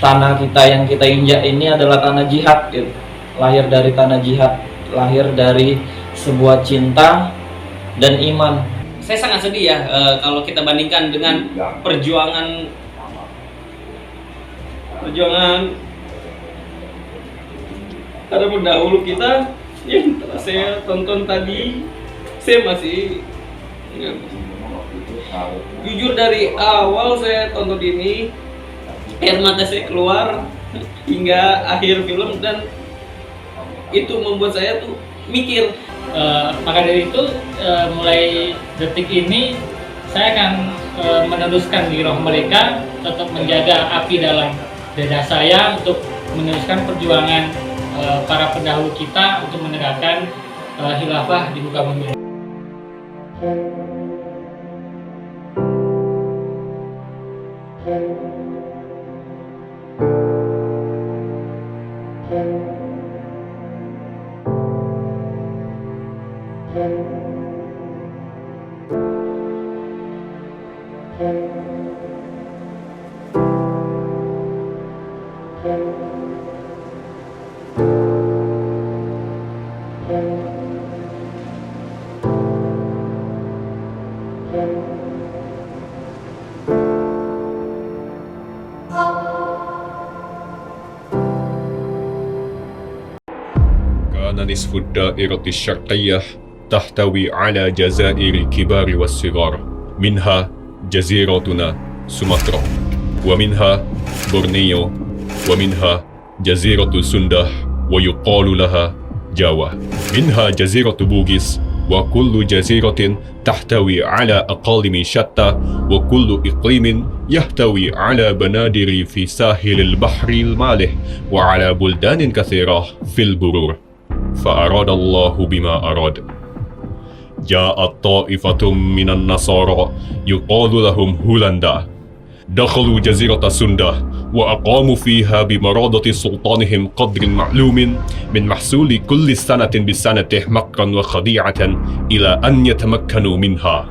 tanah kita yang kita injak ini adalah tanah jihad gitu. Lahir dari tanah jihad, lahir dari sebuah cinta dan iman. Saya sangat sedih ya kalau kita bandingkan dengan perjuangan para pendahulu kita yang telah saya tonton tadi. Saya masih jujur dari awal saya tonton ini air mata saya keluar hingga akhir film, dan itu membuat saya tuh mikir. Maka dari itu mulai detik ini saya akan meneruskan di roh mereka, tetap menjaga api dalam dada saya untuk meneruskan perjuangan para pendahulu kita untuk menegakkan khilafah di muka bumi. كان نصف الدائرة الشرقية تحتوي على جزائر الكبار والصغار، منها جزيرتنا سومطرة، ومنها بورنيو، ومنها جزيرة سندا ويقال لها جاوا، منها جزيرة بوغيس، وكل جزيرة تحتوي على أقاليم شتى، وكل إقليم يحتوي على بنادر في ساحل البحر المالح وعلى بلدان كثيرة في البرور. فأراد الله بما أراد. جاءت طائفة من النصارى يقال لهم هولندا، دخلوا جزيرة سندا وأقاموا فيها بمرادة سلطانهم قدر معلوم من محصول كل سنة بسنة مكرا وخديعة إلى أن يتمكنوا منها.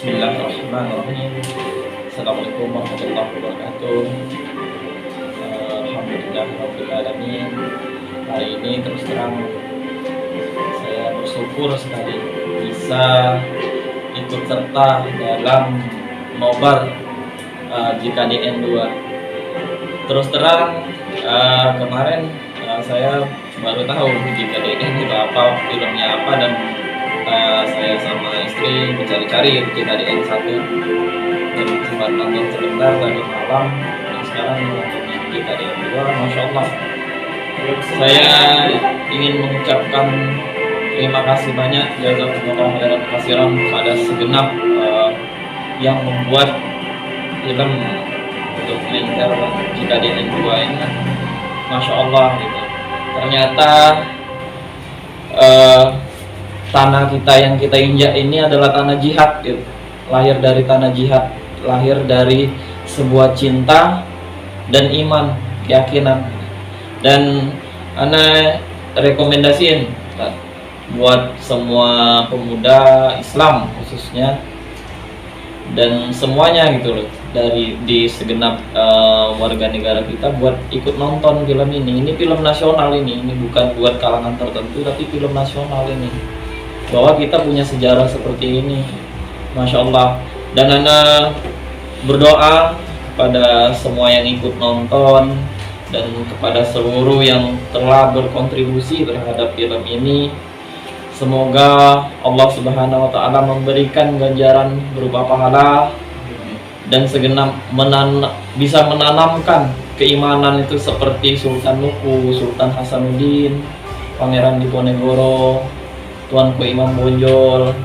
Bismillahirrahmanirrahim. Assalamualaikum warahmatullahi wabarakatuh. Alhamdulillahirrahmanirrahim. Hari ini terus terang saya bersyukur sekali bisa ikut serta dalam nobar JKDN 2. Terus terang kemarin saya baru tahu JKDN itu apa, filmnya apa, dan saya sama istri mencari-cari JKDN 1 dan sempat nonton sebentar tadi malam, dan sekarang nonton JKDN 2. Masya Allah, saya ingin mengucapkan terima kasih banyak jazakumullah khairan katsiran pada segenap yang membuat film untuk lingkar JKDN 2 ini. Masya Allah gitu. Ternyata tanah kita yang kita injak ini adalah tanah jihad gitu. Lahir dari tanah jihad, lahir dari sebuah cinta dan iman, keyakinan. Dan ana rekomendasiin buat semua pemuda Islam khususnya, dan semuanya gitu loh, di segenap warga negara kita buat ikut nonton film ini. Ini film nasional ini bukan buat kalangan tertentu, tapi film nasional ini. bahwa kita punya sejarah seperti ini, Masya Allah. Dan Ana berdoa kepada semua yang ikut nonton dan kepada seluruh yang telah berkontribusi terhadap film ini. Semoga Allah Subhanahu wa Ta'ala memberikan ganjaran berupa pahala dan segenap bisa menanamkan keimanan itu seperti Sultan Nuku, Sultan Hasanuddin, Pangeran Diponegoro, Tuanku Imam Bonjol,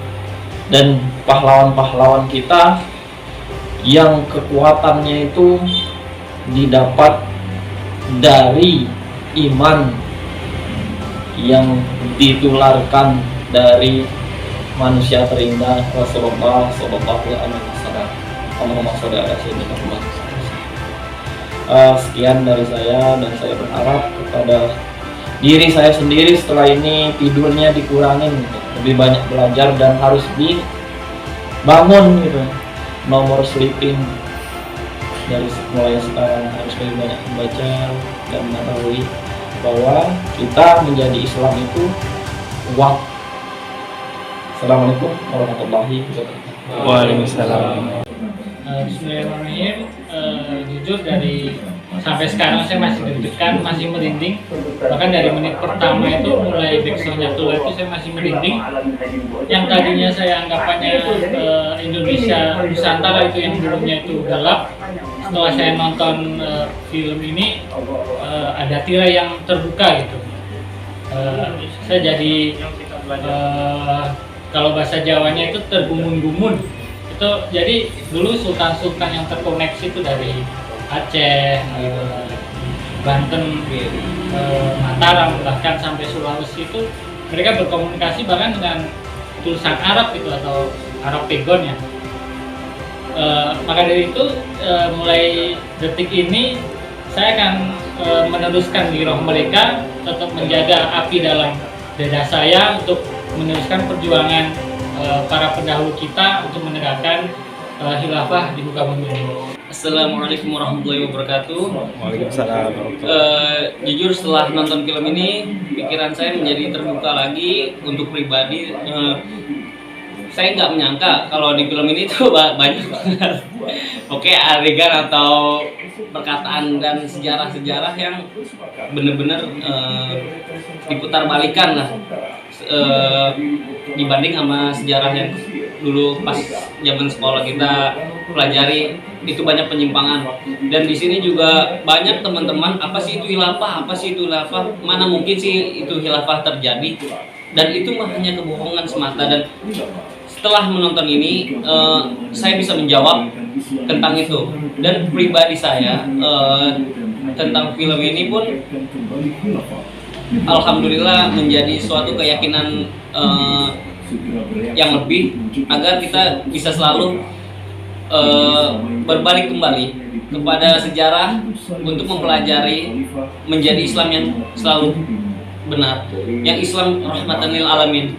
dan pahlawan-pahlawan kita yang kekuatannya itu didapat dari iman yang ditularkan dari manusia terindah Rasulullah Sallallahu Alaihi Wasallam. Allahumma sholli ala sayyidina Muhammad. Sekian dari saya, dan saya berharap kepada diri saya sendiri setelah ini tidurnya dikurangin, lebih banyak belajar dan harus dibangun gitu. No more sleeping. Dari mulai sekarang harus lebih banyak membaca dan mengetahui bahwa kita menjadi Islam itu kuat. Assalamualaikum warahmatullahi wabarakatuh. Waalaikumsalam. Bismillahirrahmanirrahim. Jujur dari sampai sekarang saya masih deg-degan, masih merinding. Bahkan dari menit pertama itu mulai backsoundnya keluar itu saya masih merinding. Yang tadinya saya anggapannya Indonesia Nusantara itu yang dulunya itu gelap. Setelah saya nonton film ini ada tirai yang terbuka gitu. Saya jadi kalau bahasa Jawanya itu tergumun-gumun. Itu jadi dulu sultan-sultan yang terkoneksi itu dari Aceh, Banten, Mataram, bahkan sampai Sulawesi itu mereka berkomunikasi bahkan dengan tulisan Arab itu atau Arab Pegon ya. Maka dari itu mulai detik ini saya akan meneruskan di roh mereka, tetap menjaga api dalam dada saya untuk meneruskan perjuangan para pendahulu kita untuk menegakkan khilafah di muka bumi ini. Assalamualaikum warahmatullahi wabarakatuh. Waalaikumsalam. Jujur setelah nonton film ini, pikiran saya menjadi terbuka lagi untuk pribadi. Saya nggak menyangka kalau di film ini tuh banyak banget adegan atau perkataan dan sejarah-sejarah yang benar-benar diputar balikan lah, dibanding sama sejarah yang dulu pas zaman sekolah kita pelajari. Itu banyak penyimpangan, dan di sini juga banyak teman-teman apa sih itu khilafah, mana mungkin sih itu khilafah terjadi, dan itu mah hanya kebohongan semata. Dan setelah menonton ini saya bisa menjawab tentang itu, dan pribadi saya tentang film ini pun alhamdulillah menjadi suatu keyakinan yang lebih agar kita bisa selalu berbalik kembali kepada sejarah untuk mempelajari menjadi Islam yang selalu benar, yang Islam rahmatan lil alamin.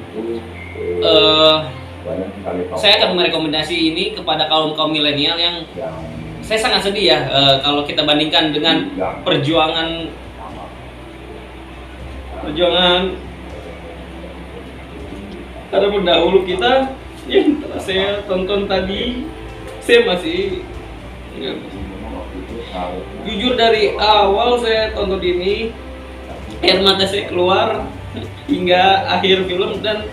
Saya akan merekomendasi ini kepada kaum milenial yang saya sangat sedih ya kalau kita bandingkan dengan perjuangan para pendahulu kita yang telah saya tonton tadi. Saya masih jujur dari awal saya tonton ini, air mata saya keluar hingga akhir film, dan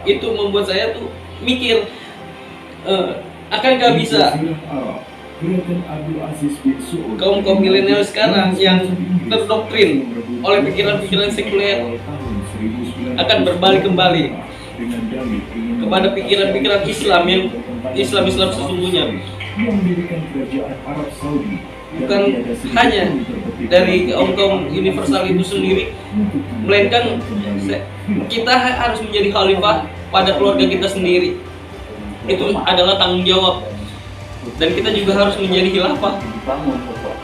itu membuat saya tuh mikir akan gak bisa kaum milenial sekarang yang terdoktrin oleh pikiran-pikiran sekuler akan berbalik kembali kepada pikiran-pikiran Islam yang Islam sesungguhnya, bukan hanya dari kaum universal itu sendiri, melainkan kita harus menjadi khalifah pada keluarga kita sendiri. Itu adalah tanggung jawab, dan kita juga harus menjadi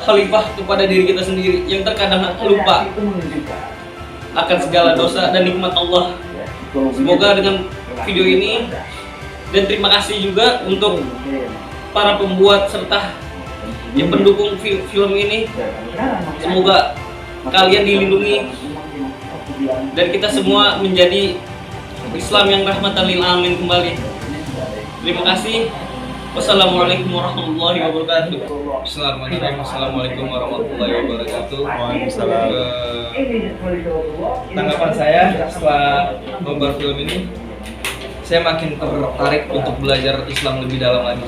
khalifah kepada diri kita sendiri yang terkadang lupa akan segala dosa dan nikmat Allah. Semoga dengan video ini, dan terima kasih juga untuk para pembuat serta yang pendukung film ini. Semoga kalian dilindungi dan kita semua menjadi Islam yang rahmatan lil alamin kembali. Terima kasih. Wassalamualaikum warahmatullahi wabarakatuh. Bismillahirrahmanirrahim. Assalamualaikum warahmatullahi wabarakatuh. Waalaikumsalam. Tanggapan saya setelah nonton film ini, saya makin tertarik untuk belajar Islam lebih dalam lagi.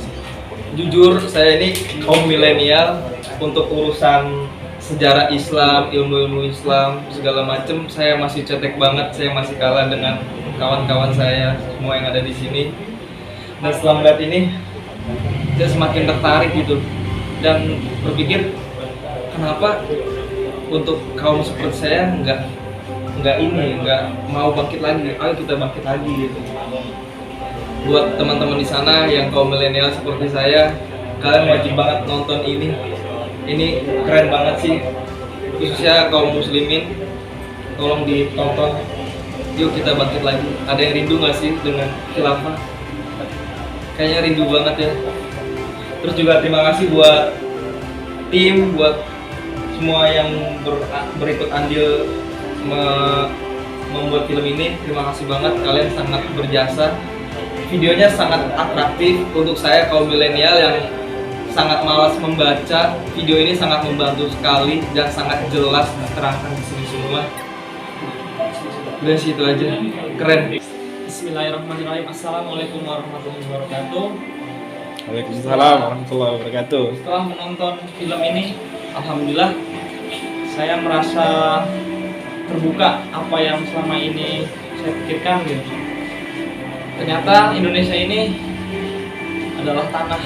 Jujur, saya ini kaum milenial, untuk urusan sejarah Islam, ilmu-ilmu Islam, segala macam, saya masih cetek banget. Saya masih kalah dengan kawan-kawan saya semua yang ada di sini. Dan setelah melihat ini, saya semakin tertarik gitu dan berpikir kenapa untuk kaum seperti saya nggak mau bangkit lagi. Ayo kita bangkit lagi gitu. Buat teman-teman di sana yang kaum milenial seperti saya, kalian wajib banget nonton ini. Ini keren banget sih, khususnya kaum muslimin, tolong ditonton. Yuk kita bangkit lagi. Ada yang rindu nggak sih dengan khilafah? Kayaknya rindu banget ya. Terus juga terima kasih buat tim, buat semua yang berikut andil membuat film ini. Terima kasih banget, kalian sangat berjasa. Videonya sangat atraktif untuk saya kaum milenial yang sangat malas membaca. Video ini sangat membantu sekali dan sangat jelas diterangkan di sini semua. Udah situ aja, keren. Bismillahirrahmanirrahim. Assalamualaikum warahmatullahi wabarakatuh. Waalaikumsalam warahmatullahi wabarakatuh. Setelah menonton film ini, alhamdulillah saya merasa terbuka apa yang selama ini saya pikirkan gitu. Ternyata Indonesia ini adalah tanah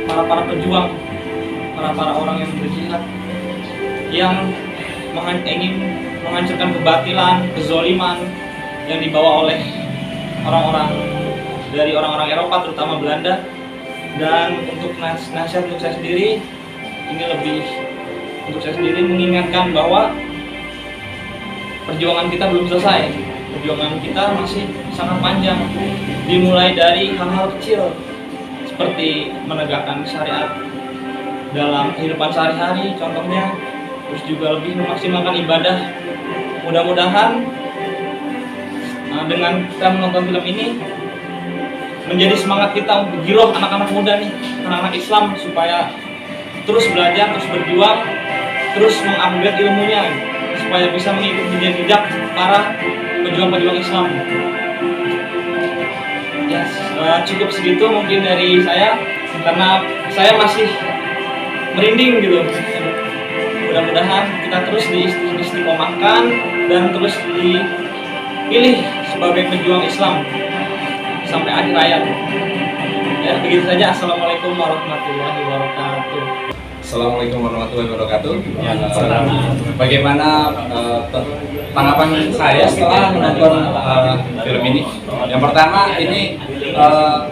para pejuang, para orang yang berjihad, yang ingin menghancurkan kebatilan, kezoliman yang dibawa oleh orang-orang Eropa, terutama Belanda. Dan untuk nasihat untuk saya sendiri, ini lebih untuk saya sendiri mengingatkan bahwa perjuangan kita belum selesai. Perjuangan kita masih sangat panjang, dimulai dari hal-hal kecil seperti menegakkan syariat dalam kehidupan sehari-hari contohnya, terus juga lebih memaksimalkan ibadah. Mudah-mudahan dengan kita menonton film ini menjadi semangat kita untuk giroh anak-anak muda nih, anak-anak Islam, supaya terus belajar, terus berjuang, terus mengupgrade ilmunya supaya bisa mengikuti jejak para pejuang-pejuang Islam. Ya, cukup segitu mungkin dari saya, karena saya masih merinding gitu. Mudah-mudahan kita terus diistiqomahkan dan terus dipilih sebagai pejuang Islam sampai akhir hayat. Ya, begitu saja. Assalamualaikum warahmatullahi wabarakatuh. Assalamualaikum warahmatullahi wabarakatuh. Bagaimana tanggapan saya setelah menonton film ini? Yang pertama, ini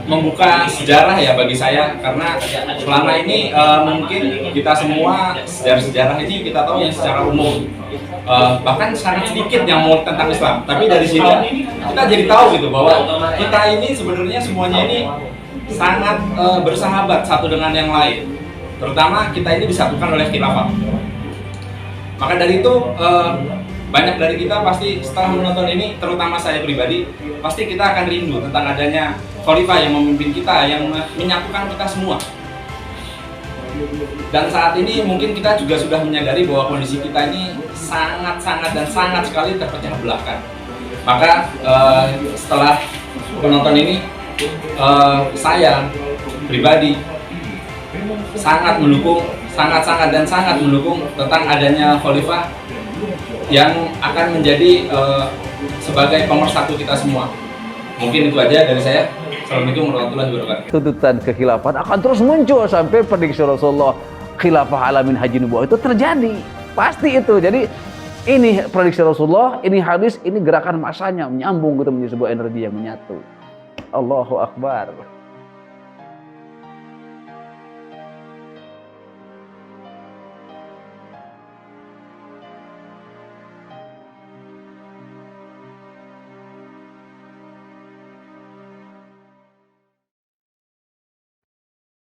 membuka sejarah ya bagi saya, karena selama ini mungkin kita semua sejarah ini kita tahu yang secara umum, bahkan sangat sedikit yang mau tentang Islam. Tapi dari sini kita jadi tahu gitu bahwa kita ini sebenarnya semuanya ini sangat bersahabat satu dengan yang lain. Terutama kita ini disatukan oleh khilafah. Maka dari itu banyak dari kita pasti setelah menonton ini, terutama saya pribadi, pasti kita akan rindu tentang adanya khalifah yang memimpin kita, yang menyatukan kita semua. Dan saat ini mungkin kita juga sudah menyadari bahwa kondisi kita ini sangat sekali terpecah belahkan. Maka setelah menonton ini, saya pribadi sangat mendukung tentang adanya khalifah yang akan menjadi sebagai pemersatu kita semua. Mungkin itu aja dari saya. Assalamualaikum warahmatullahi wabarakatuh. Tuntutan kekhilafan akan terus muncul sampai prediksi Rasulullah khilafah alamin haji nubuwah itu terjadi. Pasti itu. Jadi ini prediksi Rasulullah, ini hadis, ini gerakan masanya menyambung gitu menjadi sebuah energi yang menyatu. Allahu Akbar.